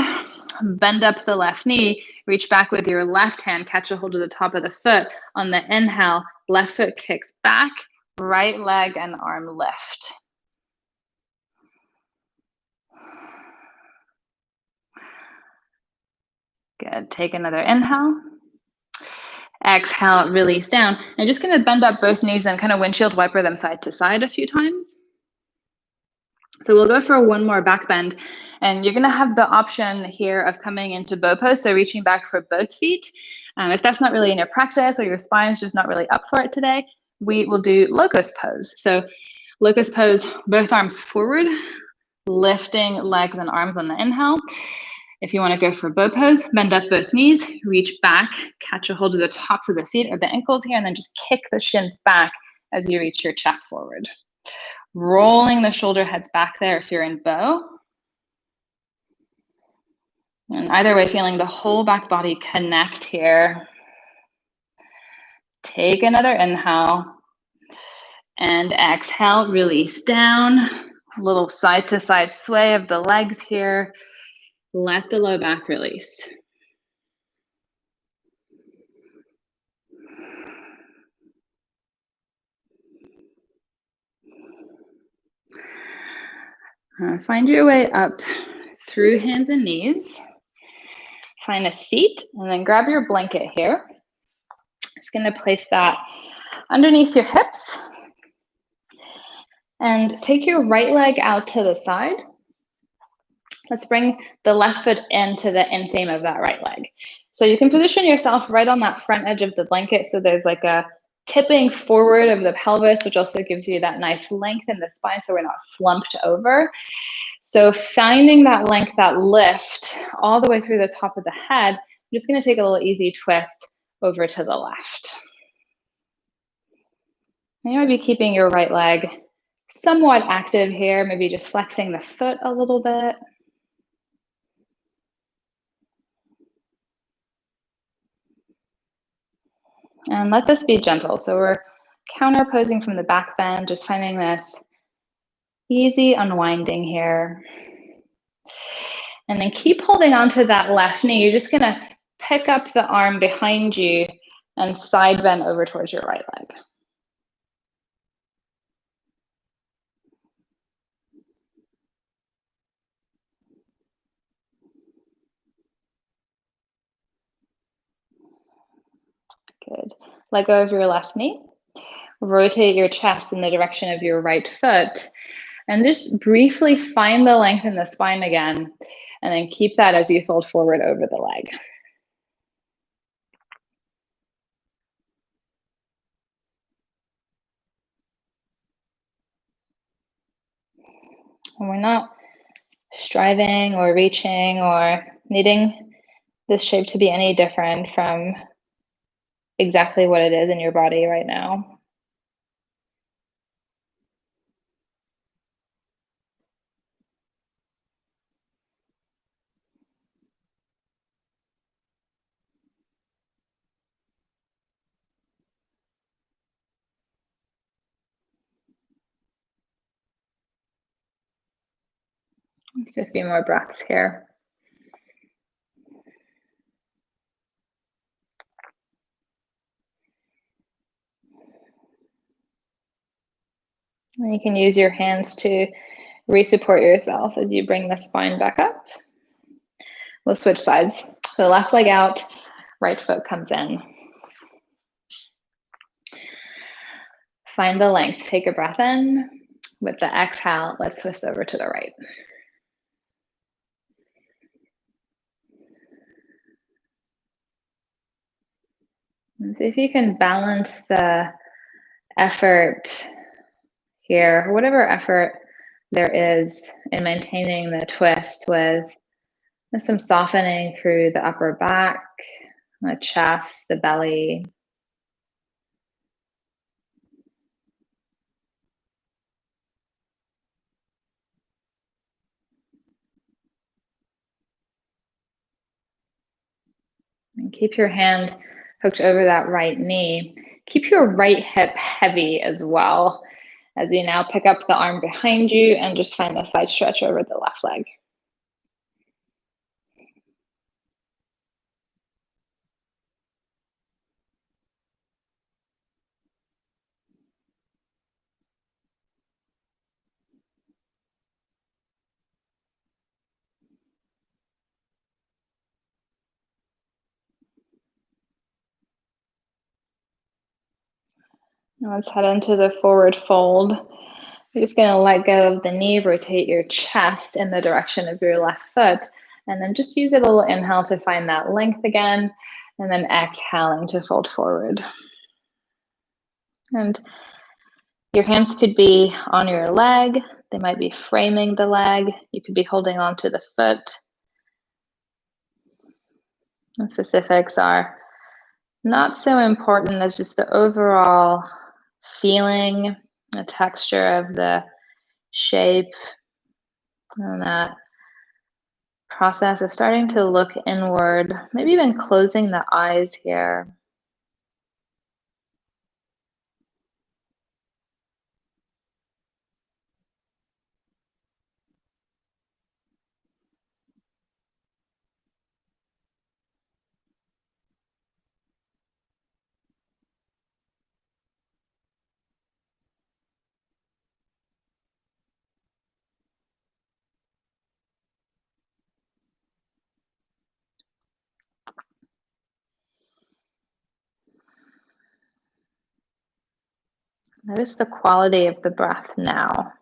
bend up the left knee, reach back with your left hand, catch a hold of the top of the foot. On the inhale, left foot kicks back, right leg and arm lift. Good. Take another inhale. Exhale, release down. I'm just going to bend up both knees and kind of windshield wiper them side to side a few times. So we'll go for one more back bend, and you're going to have the option here of coming into bow pose, so reaching back for both feet. If that's not really in your practice or your spine is just not really up for it today, we will do locust pose. So locust pose, both arms forward, lifting legs and arms on the inhale. If you want to go for bow pose, bend up both knees, reach back, catch a hold of the tops of the feet or the ankles here, and then just kick the shins back as you reach your chest forward. Rolling the shoulder heads back there if you're in bow. And either way, feeling the whole back body connect here. Take another inhale. And exhale, release down. A little side to side sway of the legs here. Let the low back release. Find your way up through hands and knees. Find a seat and then grab your blanket here. Just going to place that underneath your hips and take your right leg out to the side. Let's bring the left foot into the inseam of that right leg. So you can position yourself right on that front edge of the blanket so there's like a tipping forward of the pelvis, which also gives you that nice length in the spine so we're not slumped over. So finding that length, that lift, all the way through the top of the head, I'm just going to take a little easy twist over to the left. And you might be keeping your right leg somewhat active here, maybe just flexing the foot a little bit. And let this be gentle. So we're counter posing from the back bend, just finding this easy unwinding here. And then keep holding on to that left knee. You're just going to pick up the arm behind you and side bend over towards your right leg. Good. Let go of your left knee. Rotate your chest in the direction of your right foot. And just briefly find the length in the spine again. And then keep that as you fold forward over the leg. And we're not striving or reaching or needing this shape to be any different from exactly what it is in your body right now. Just a few more breaths here. And you can use your hands to re-support yourself as you bring the spine back up. We'll switch sides. So left leg out, right foot comes in. Find the length. Take a breath in. With the exhale, let's twist over to the right. And see if you can balance the effort here, whatever effort there is in maintaining the twist with some softening through the upper back, the chest, the belly. And keep your hand hooked over that right knee. Keep your right hip heavy as well. as you now pick up the arm behind you and just find a side stretch over the left leg. Now let's head into the forward fold. You're just going to let go of the knee, rotate your chest in the direction of your left foot, and then just use a little inhale to find that length again, and then exhaling to fold forward. And your hands could be on your leg. They might be framing the leg. You could be holding on to the foot. And specifics are not so important as just the overall feeling, the texture of the shape, and that process of starting to look inward, maybe even closing the eyes here. Notice the quality of the breath now.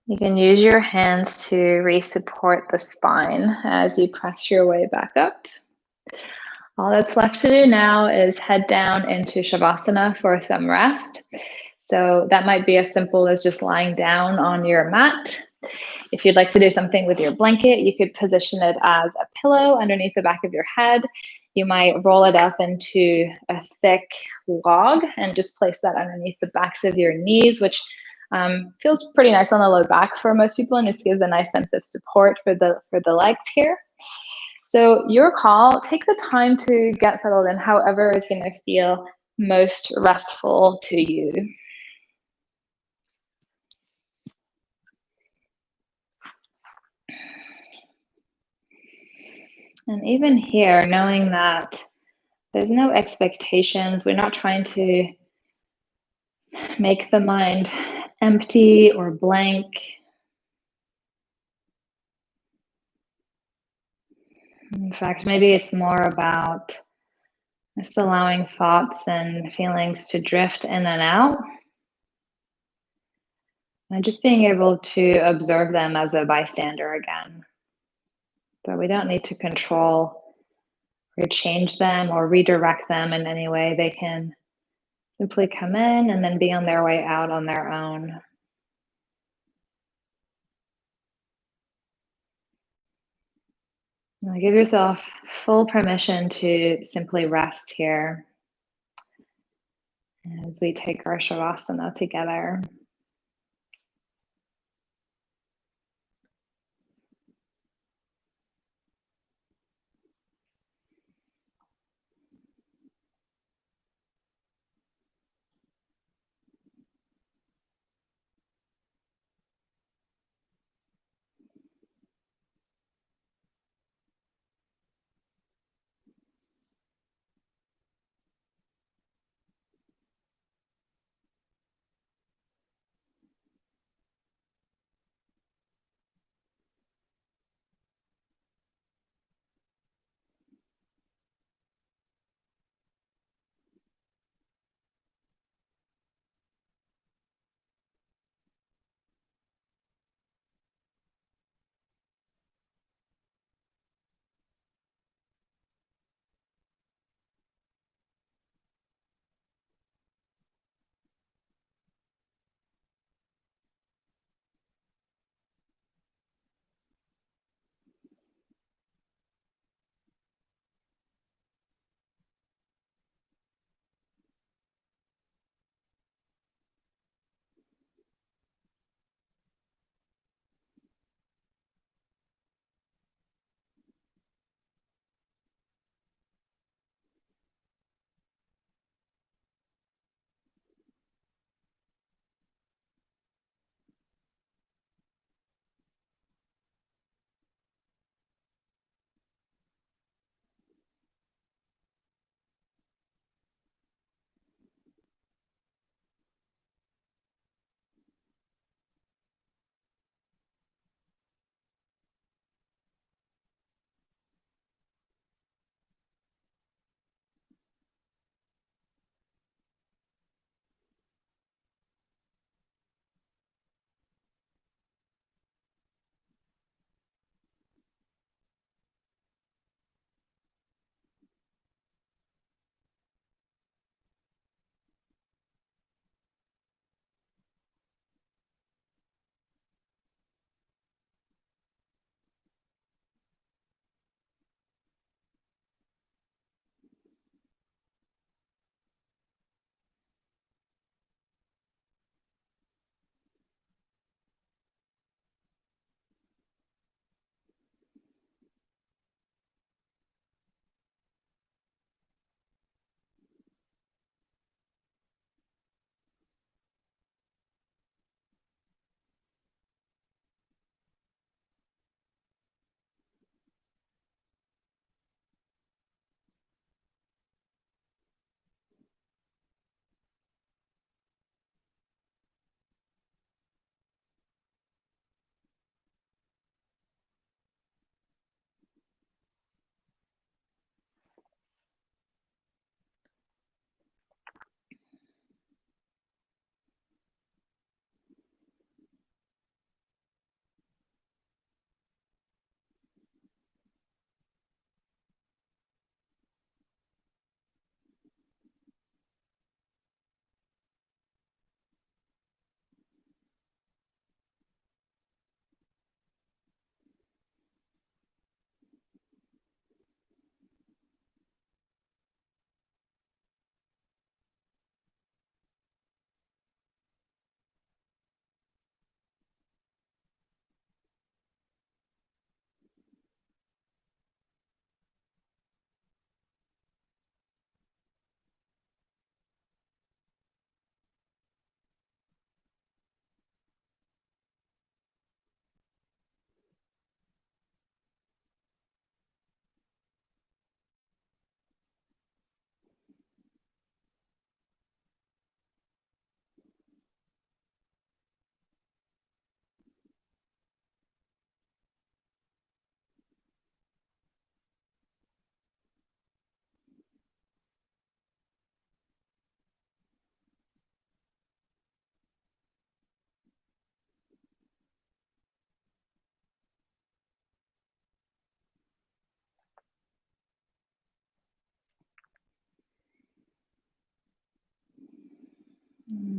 You can use your hands to re-support the spine as you press your way back up. All that's left to do now is head down into Shavasana for some rest. So that might be as simple as just lying down on your mat. If you'd like to do something with your blanket, you could position it as a pillow underneath the back of your head. You might roll it up into a thick log and just place that underneath the backs of your knees, which feels pretty nice on the low back for most people and just gives a nice sense of support for the legs here. So your call, take the time to get settled in however is going to feel most restful to you. And even here, knowing that there's no expectations, we're not trying to make the mind empty or blank. In fact, maybe it's more about just allowing thoughts and feelings to drift in and out, and just being able to observe them as a bystander again. So we don't need to control or change them or redirect them in any way. They can simply come in and then be on their way out on their own. Now give yourself full permission to simply rest here as we take our Shavasana together.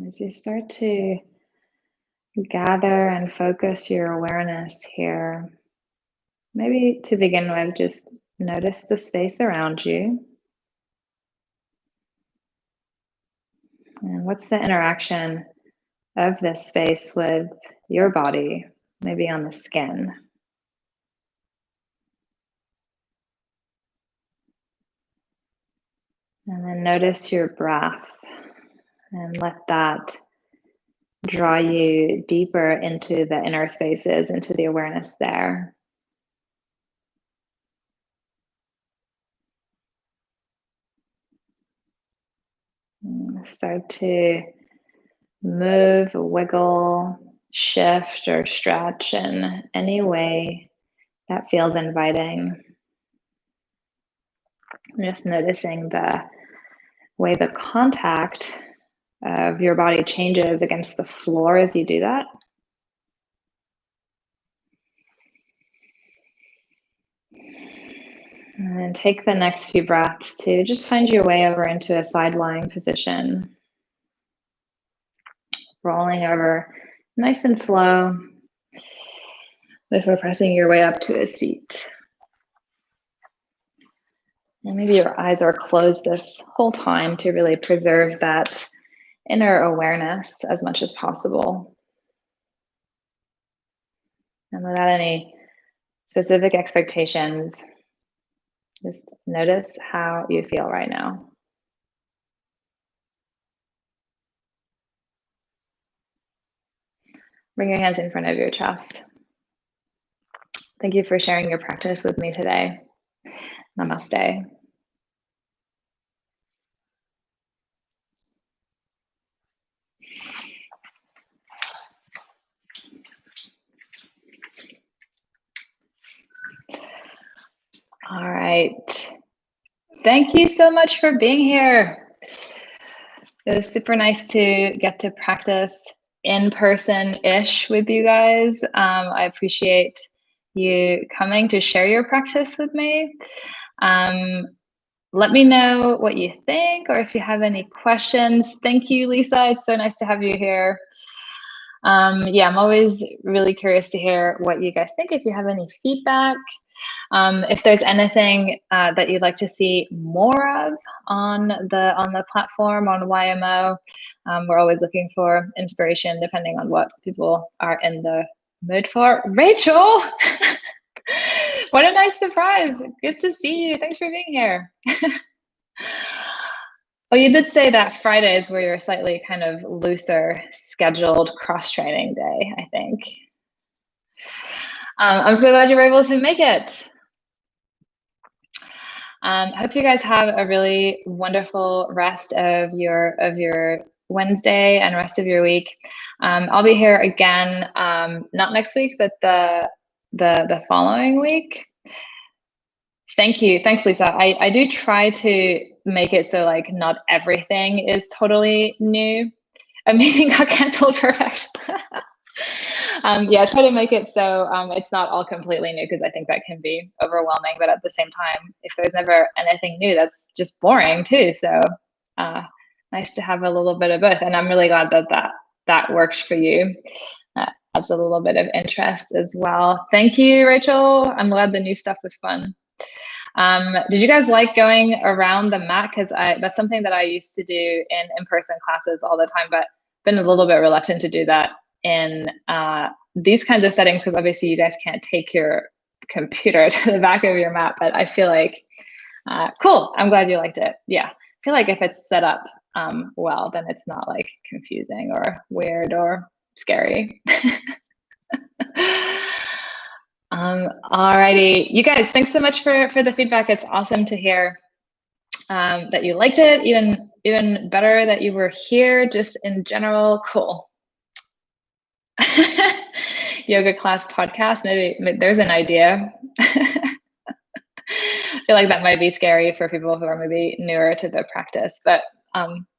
As you start to gather and focus your awareness here, maybe to begin with, just notice the space around you. And what's the interaction of this space with your body, maybe on the skin? And then notice your breath and let that draw you deeper into the inner spaces, into the awareness there. And start to move, wiggle, shift, or stretch in any way that feels inviting. Just noticing the way the contact of your body changes against the floor as you do that. And then take the next few breaths to just find your way over into a side lying position. Rolling over nice and slow before pressing your way up to a seat. And maybe your eyes are closed this whole time to really preserve that inner awareness as much as possible. And without any specific expectations, just notice how you feel right now. Bring your hands in front of your chest. Thank you for sharing your practice with me today. Namaste. All right. Thank you so much for being here. It was super nice to get to practice in person-ish with you guys. I appreciate you coming to share your practice with me. Let me know what you think or if you have any questions. Thank you, Lisa. It's so nice to have you here. Yeah, I'm always really curious to hear what you guys think, if you have any feedback. If there's anything that you'd like to see more of on the platform, on YMO, we're always looking for inspiration depending on what people are in the mood for. Rachel, what a nice surprise. Good to see you. Thanks for being here. Oh, you did say that Fridays were your slightly kind of looser scheduled cross-training day, I think. I'm so glad you were able to make it. I hope you guys have a really wonderful rest of your Wednesday and rest of your week. I'll be here again, not next week, but the following week. Thank you. Thanks, Lisa. I do try to make it so like not everything is totally new. A meeting got canceled. Perfect. Yeah, try to make it so it's not all completely new, because I think that can be overwhelming. But at the same time, if there's never anything new, that's just boring too. So nice to have a little bit of both. And I'm really glad that works for you. Adds a little bit of interest as well. Thank you, Rachel. I'm glad the new stuff was fun. Did you guys like going around the mat? Because that's something that I used to do in in-person classes all the time, but been a little bit reluctant to do that in these kinds of settings, because obviously you guys can't take your computer to the back of your mat. But I feel like, cool, I'm glad you liked it. Yeah, I feel like if it's set up well, then it's not like confusing or weird or scary. Alrighty, you guys, thanks so much for the feedback. It's awesome to hear that you liked it. Even better that you were here. Just in general, cool. Yoga class podcast. Maybe there's an idea. I feel like that might be scary for people who are maybe newer to the practice, but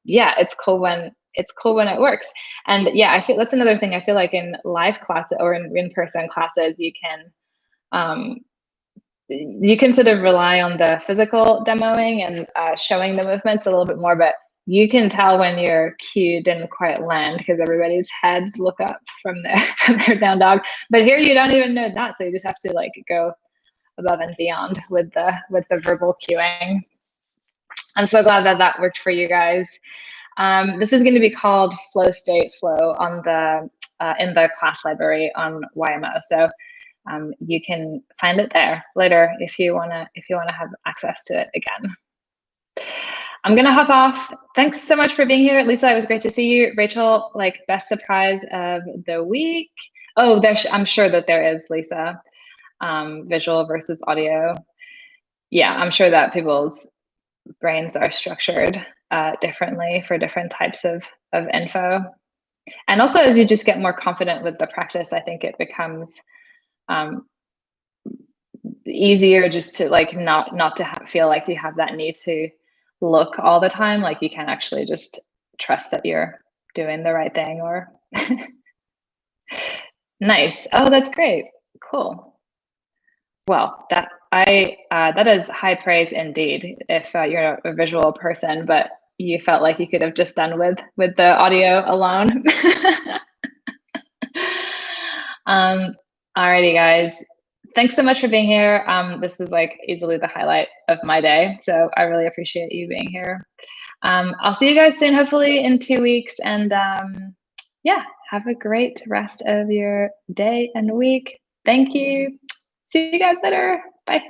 yeah, it's cool when it works. And yeah, I feel that's another thing. I feel like in live classes or in-person classes, you can sort of rely on the physical demoing and showing the movements a little bit more, but you can tell when your cue didn't quite land because everybody's heads look up from their down dog. But here you don't even know that, so you just have to like go above and beyond with the verbal cueing. I'm so glad that that worked for you guys. This is going to be called Flow State Flow on the in the class library on YMO. So you can find it there later if you wanna have access to it again. I'm gonna hop off. Thanks so much for being here, Lisa. It was great to see you. Rachel, like best surprise of the week. Oh, I'm sure that there is, Lisa. Visual versus audio. Yeah, I'm sure that people's brains are structured differently for different types of info. And also, as you just get more confident with the practice, I think it becomes easier just to like not to feel like you have that need to look all the time. Like you can actually just trust that you're doing the right thing. Or nice. Oh, that's great. Cool. Well, that is high praise indeed. If you're a visual person, but you felt like you could have just done with the audio alone. Alrighty, guys. Thanks so much for being here. This was like easily the highlight of my day, so I really appreciate you being here. I'll see you guys soon, hopefully in 2 weeks, and yeah, have a great rest of your day and week. Thank you. See you guys later. Bye.